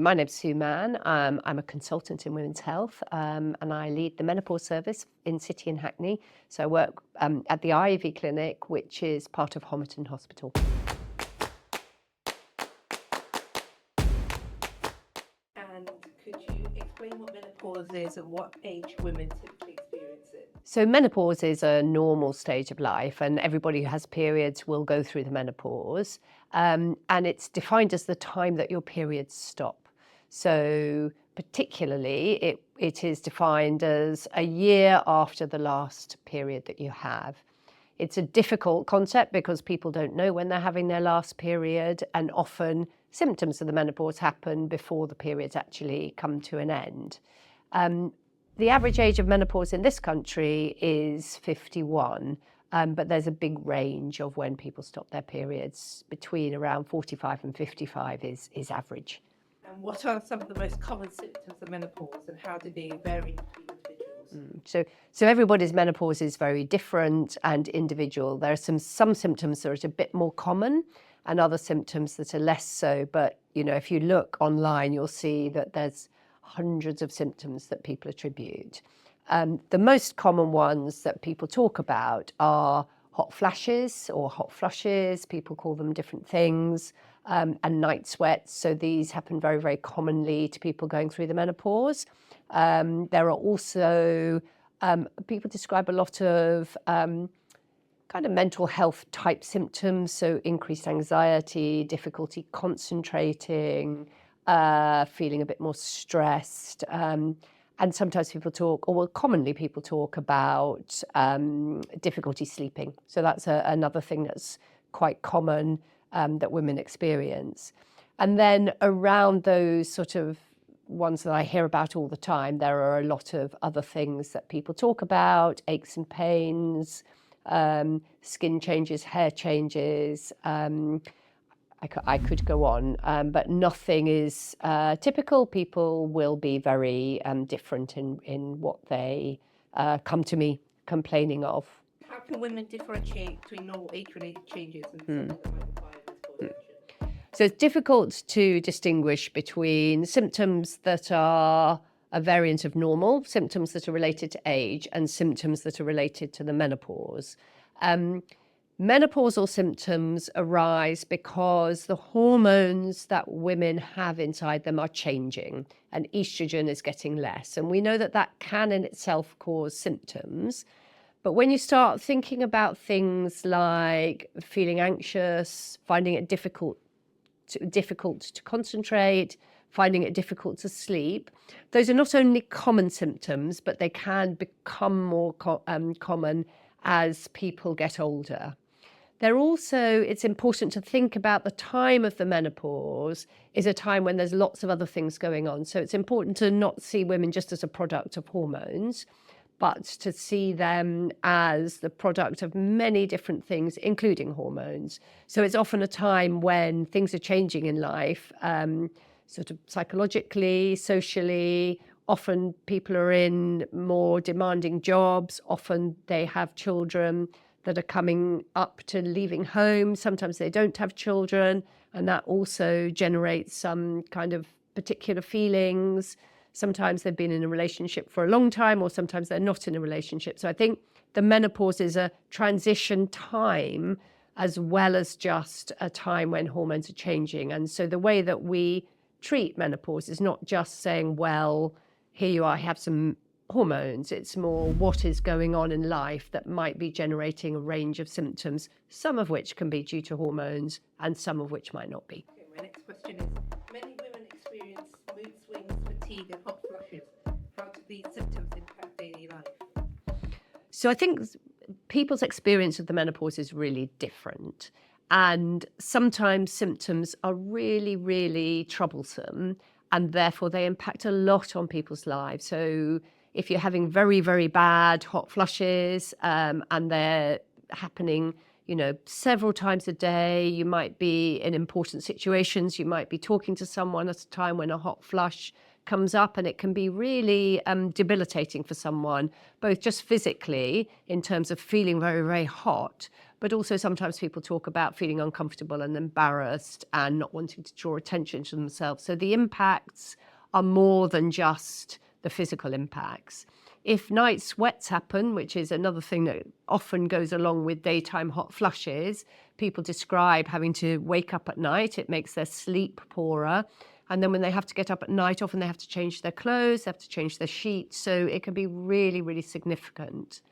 My name's Sue Mann. I'm a consultant in women's health, and I lead the menopause service in City and Hackney. So I work at the Ivy Clinic, which is part of Homerton Hospital. And could you explain what menopause is and what age women typically experience it? So menopause is a normal stage of life, and everybody who has periods will go through the menopause. And it's defined as the time that your periods stop. So particularly, it is defined as a year after the last period that you have. It's a difficult concept because people don't know when they're having their last period, and often symptoms of the menopause happen before the periods actually come to an end. The average age of menopause in this country is 51, but there's a big range of when people stop their periods. Between around 45 and 55 is average. And what are some of the most common symptoms of menopause and how do they vary between individuals? So everybody's menopause is very different and individual. There are some symptoms that are a bit more common and other symptoms that are less so. But, if you look online, you'll see that there's hundreds of symptoms that people attribute. The most common ones that people talk about are hot flashes or hot flushes. People call them different things. And night sweats. So these happen very, very commonly to people going through the menopause. There are also, people describe a lot of kind of mental health type symptoms. So increased anxiety, difficulty concentrating, feeling a bit more stressed. And sometimes people talk, or well, commonly people talk about difficulty sleeping. So that's another thing that's quite common that women experience. And then around those sort of ones that I hear about all the time, there are a lot of other things that people talk about: aches and pains, skin changes, hair changes. I could go on, but nothing is typical. People will be very different in what they come to me complaining of. How can women differentiate between normal age-related changes and something that might require medical attention? So it's difficult to distinguish between symptoms that are a variant of normal, symptoms that are related to age, and symptoms that are related to the menopause. Menopausal symptoms arise because the hormones that women have inside them are changing and estrogen is getting less. And we know that that can in itself cause symptoms. But when you start thinking about things like feeling anxious, finding it difficult to concentrate, finding it difficult to sleep, those are not only common symptoms, but they can become more common as people get older. It's important to think about the time of the menopause is a time when there's lots of other things going on. So it's important to not see women just as a product of hormones, but to see them as the product of many different things, including hormones. So it's often a time when things are changing in life, sort of psychologically, socially. Often people are in more demanding jobs. Often they have children that are coming up to leaving home. Sometimes they don't have children, and that also generates some kind of particular feelings. Sometimes they've been in a relationship for a long time, or sometimes they're not in a relationship. So I think the menopause is a transition time as well as just a time when hormones are changing. And so the way that we treat menopause is not just saying, well, here you are, have some hormones. It's more what is going on in life that might be generating a range of symptoms, some of which can be due to hormones and some of which might not be. Okay, my next question is, many women experience mood swings, fatigue and hot flushes. How do these symptoms impact daily life? So I think people's experience of the menopause is really different. And sometimes symptoms are really, really troublesome, and therefore they impact a lot on people's lives. So if you're having very, very bad hot flushes and they're happening, several times a day, you might be in important situations, you might be talking to someone at a time when a hot flush comes up, and it can be really debilitating for someone, both just physically in terms of feeling very, very hot, but also sometimes people talk about feeling uncomfortable and embarrassed and not wanting to draw attention to themselves. So the impacts are more than just the physical impacts. If night sweats happen, which is another thing that often goes along with daytime hot flushes, people describe having to wake up at night. It makes their sleep poorer. And then when they have to get up at night, often they have to change their clothes, they have to change their sheets. So it can be really, really significant.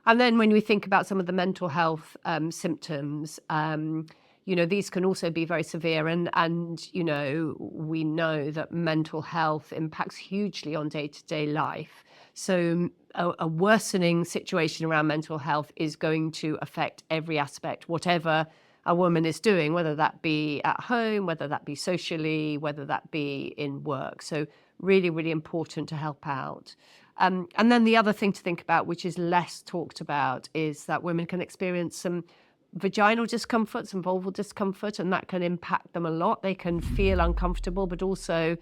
And then when we think about some of the mental health symptoms, these can also be very severe. And we know that mental health impacts hugely on day-to-day life. So a worsening situation around mental health is going to affect every aspect, whatever a woman is doing, whether that be at home, whether that be socially, whether that be in work. So really, really important to help out. And then the other thing to think about, which is less talked about, is that women can experience some vaginal discomfort, some vulval discomfort, and that can impact them a lot. They can feel uncomfortable, but also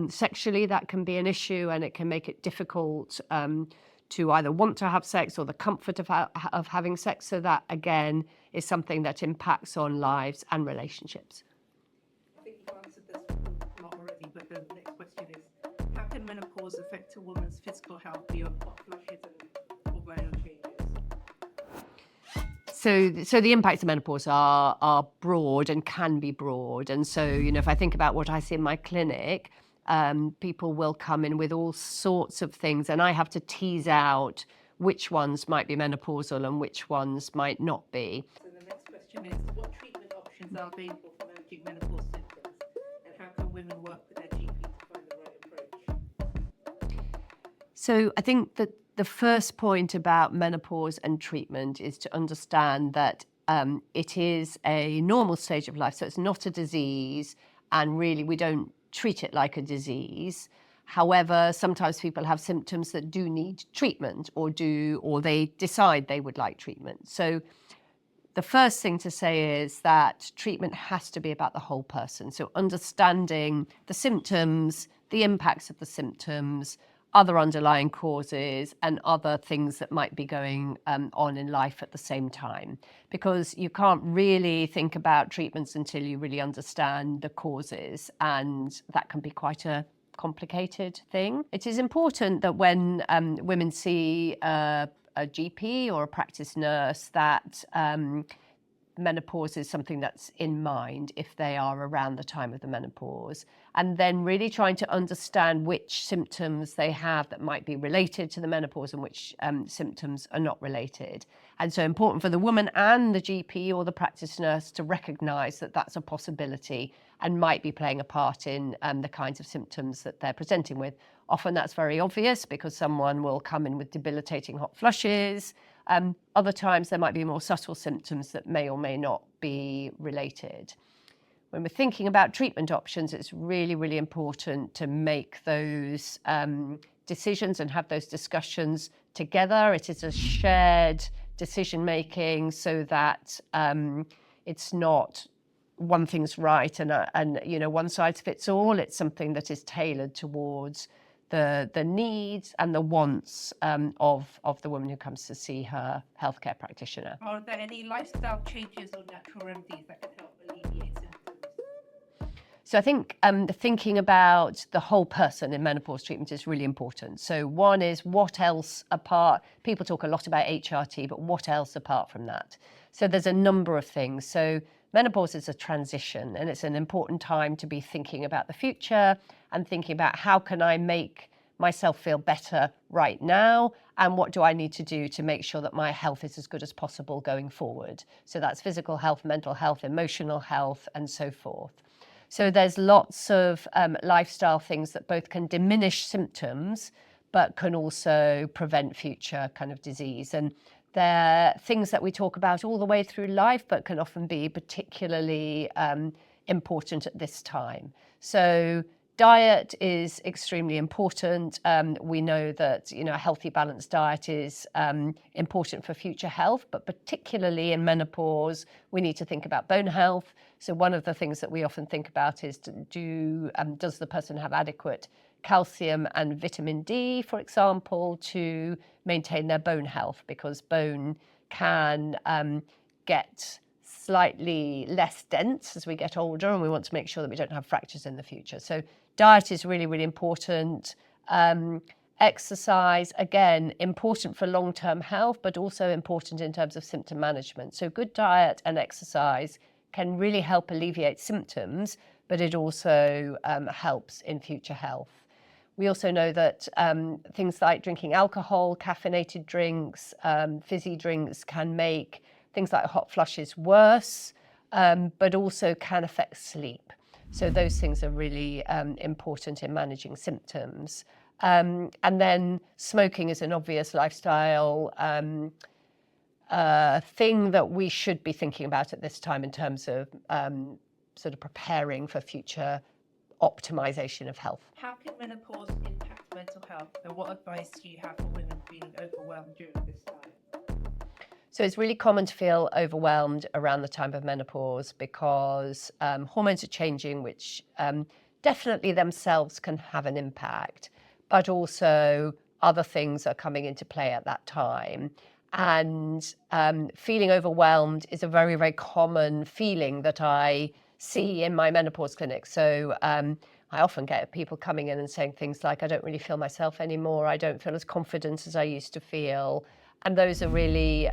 sexually that can be an issue, and it can make it difficult to either want to have sex or the comfort of having sex. So that, again, is something that impacts on lives and relationships. I think you've answered this a lot already, but the next question is, how can menopause affect a woman's physical health beyond hot flushes and hormonal changes? So the impacts of menopause are broad and can be broad. And so, if I think about what I see in my clinic, people will come in with all sorts of things, and I have to tease out which ones might be menopausal and which ones might not be. So the next question is, what treatment options are available for managing menopause symptoms, and how can women work with their GP to find the right approach? So I think that the first point about menopause and treatment is to understand that it is a normal stage of life. So it's not a disease, and really we don't treat it like a disease. However, sometimes people have symptoms that do need treatment or they decide they would like treatment. So the first thing to say is that treatment has to be about the whole person. So understanding the symptoms, the impacts of the symptoms, other underlying causes, and other things that might be going on in life at the same time. Because you can't really think about treatments until you really understand the causes, and that can be quite a complicated thing. It is important that when women see a GP or a practice nurse, that menopause is something that's in mind if they are around the time of the menopause, and then really trying to understand which symptoms they have that might be related to the menopause and which symptoms are not related. And so important for the woman and the GP or the practice nurse to recognize that that's a possibility and might be playing a part in the kinds of symptoms that they're presenting with. Often that's very obvious because someone will come in with debilitating hot flushes. Other times there might be more subtle symptoms that may or may not be related. When we're thinking about treatment options, it's really, really important to make those decisions and have those discussions together. It is a shared decision making so that it's not one thing's right and one size fits all. It's something that is tailored towards the needs and the wants of the woman who comes to see her healthcare practitioner. Are there any lifestyle changes or natural remedies that can help alleviate symptoms? So I think thinking about the whole person in menopause treatment is really important. So one is what else apart, people talk a lot about HRT, but what else apart from that? So there's a number of things. So menopause is a transition, and it's an important time to be thinking about the future and thinking about how can I make myself feel better right now, and what do I need to do to make sure that my health is as good as possible going forward. So that's physical health, mental health, emotional health, and so forth. So there's lots of lifestyle things that both can diminish symptoms, but can also prevent future kind of disease. And they're things that we talk about all the way through life, but can often be particularly important at this time. So diet is extremely important. We know that a healthy, balanced diet is important for future health, but particularly in menopause, we need to think about bone health. So one of the things that we often think about is does the person have adequate calcium and vitamin D, for example, to maintain their bone health, because bone can get slightly less dense as we get older, and we want to make sure that we don't have fractures in the future. So diet is really, really important. Exercise, again, important for long-term health, but also important in terms of symptom management. So good diet and exercise can really help alleviate symptoms, but it also helps in future health. We also know that things like drinking alcohol, caffeinated drinks, fizzy drinks can make things like hot flushes worse, but also can affect sleep. So those things are really important in managing symptoms. And then smoking is an obvious lifestyle thing that we should be thinking about at this time in terms of sort of preparing for future optimization of health. How can menopause impact mental health, and what advice do you have for women feeling overwhelmed during this time? So it's really common to feel overwhelmed around the time of menopause because hormones are changing, which definitely themselves can have an impact, but also other things are coming into play at that time. And feeling overwhelmed is a very, very common feeling that I see in my menopause clinic. So I often get people coming in and saying things like, I don't really feel myself anymore. I don't feel as confident as I used to feel. And those are really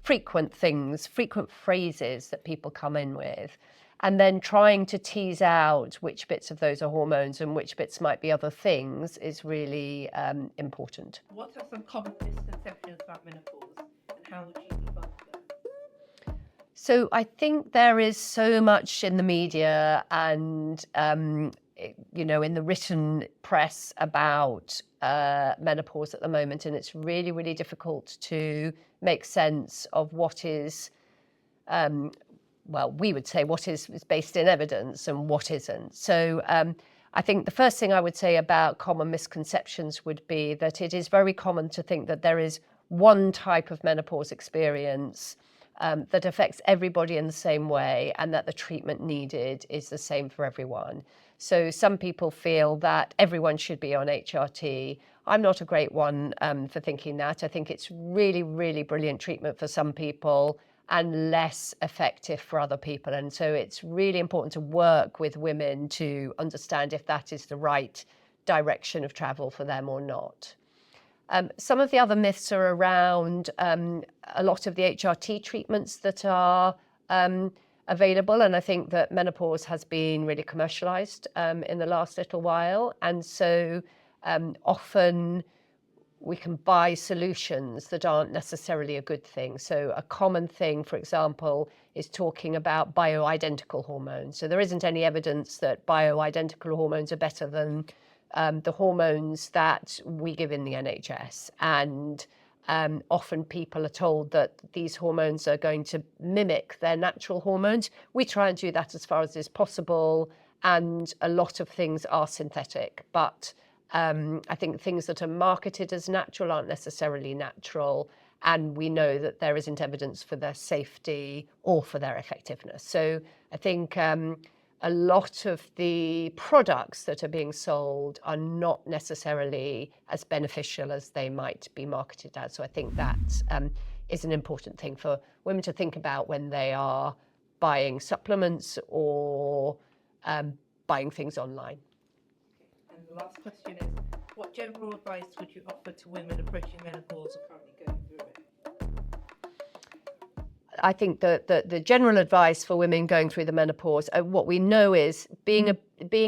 frequent things, frequent phrases that people come in with. And then trying to tease out which bits of those are hormones and which bits might be other things is really important. What are some common misconceptions about menopause, and how would you debunk them? So I think there is so much in the media and in the written press about menopause at the moment, and it's really, really difficult to make sense of what is, we would say what is based in evidence and what isn't. So I think the first thing I would say about common misconceptions would be that it is very common to think that there is one type of menopause experience that affects everybody in the same way, and that the treatment needed is the same for everyone. So some people feel that everyone should be on HRT. I'm not a great one for thinking that. I think it's really, really brilliant treatment for some people and less effective for other people. And so it's really important to work with women to understand if that is the right direction of travel for them or not. Some of the other myths are around a lot of the HRT treatments that are available, and I think that menopause has been really commercialized in the last little while, and so often we can buy solutions that aren't necessarily a good thing. So a common thing, for example, is talking about bioidentical hormones. So there isn't any evidence that bioidentical hormones are better than the hormones that we give in the NHS. And often people are told that these hormones are going to mimic their natural hormones. We try and do that as far as is possible, and a lot of things are synthetic. But I think things that are marketed as natural aren't necessarily natural, and we know that there isn't evidence for their safety or for their effectiveness. So I think a lot of the products that are being sold are not necessarily as beneficial as they might be marketed as. So I think that is an important thing for women to think about when they are buying supplements or buying things online. And the last question is, what general advice would you offer to women approaching menopause or currently going through it? I think that the general advice for women going through the menopause, what we know is being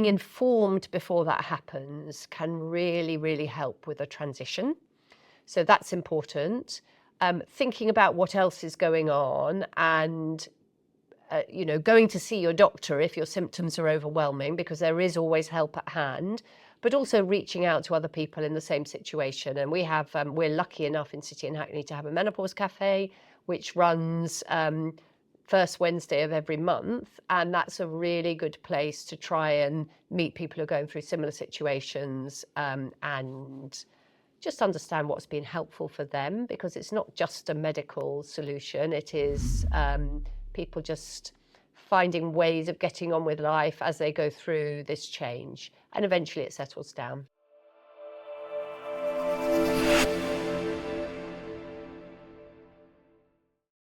informed before that happens can really, really help with a transition. So that's important. Thinking about what else is going on and going to see your doctor if your symptoms are overwhelming, because there is always help at hand, but also reaching out to other people in the same situation. And we're lucky enough in City and Hackney to have a menopause cafe, which runs first Wednesday of every month. And that's a really good place to try and meet people who are going through similar situations and just understand what's been helpful for them, because it's not just a medical solution. It is people just finding ways of getting on with life as they go through this change, and eventually it settles down.